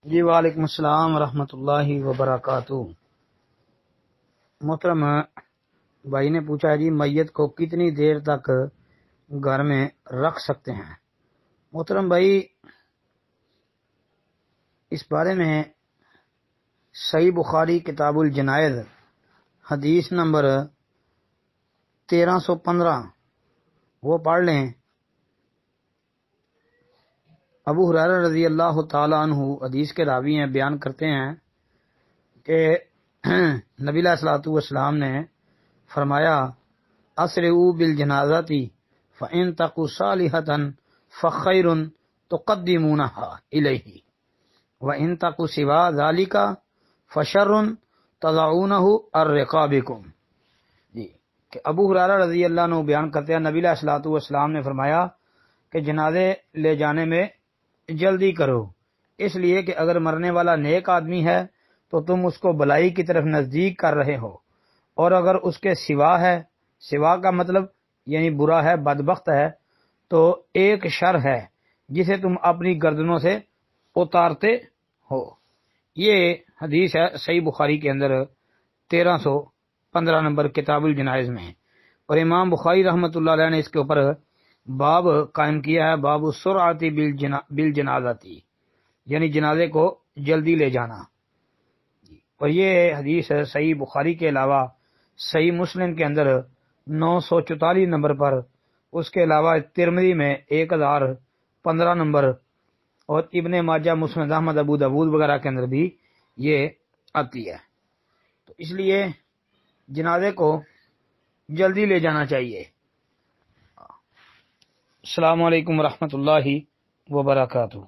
جی وعلیکم السلام ورحمۃ اللہ وبرکاتہ۔ محترم بھائی نے پوچھا ہے جی میت کو کتنی دیر تک گھر میں رکھ سکتے ہیں؟ محترم بھائی، اس بارے میں صحیح بخاری کتاب الجنائز حدیث نمبر 1315 وہ پڑھ لیں۔ ابو ہریرہ رضی اللہ تعالی عنہ حدیث کے راوی ہیں، بیان کرتے ہیں کہ نبی علیہ الصلوۃ والسلام نے فرمایا اسرعوا بالجنازۃ فإن تقوا صالحۃ فخیر تقدمونها الیہ وإن تقوا سوا ذلک فشر تضعونہ عن رقابکم۔ جی کہ ابو ہریرہ رضی اللہ عنہ بیان کرتے ہیں نبی علیہ الصلوۃ والسلام نے فرمایا کہ جنازے لے جانے میں جلدی کرو، اس لیے کہ اگر مرنے والا نیک آدمی ہے تو تم اس کو بلائی کی طرف نزدیک کر رہے ہو، اور اگر اس کے سوا ہے، سوا کا مطلب یعنی برا ہے، بدبخت ہے، تو ایک شر ہے جسے تم اپنی گردنوں سے اتارتے ہو۔ یہ حدیث ہے صحیح بخاری کے اندر 1315 نمبر کتاب الجنائز میں، اور امام بخاری رحمۃ اللہ علیہ نے اس کے اوپر باب قائم کیا ہے، باب السرعۃ بالجنازۃ، یعنی جنازے کو جلدی لے جانا۔ اور یہ حدیث صحیح بخاری کے علاوہ صحیح مسلم کے اندر 944 نمبر پر، اس کے علاوہ ترمذی میں 1015 نمبر، اور ابن ماجہ، مسند احمد، ابو داود وغیرہ کے اندر بھی یہ آتی ہے۔ تو اس لیے جنازے کو جلدی لے جانا چاہیے۔ السلام علیکم ورحمۃ اللہ وبرکاتہ۔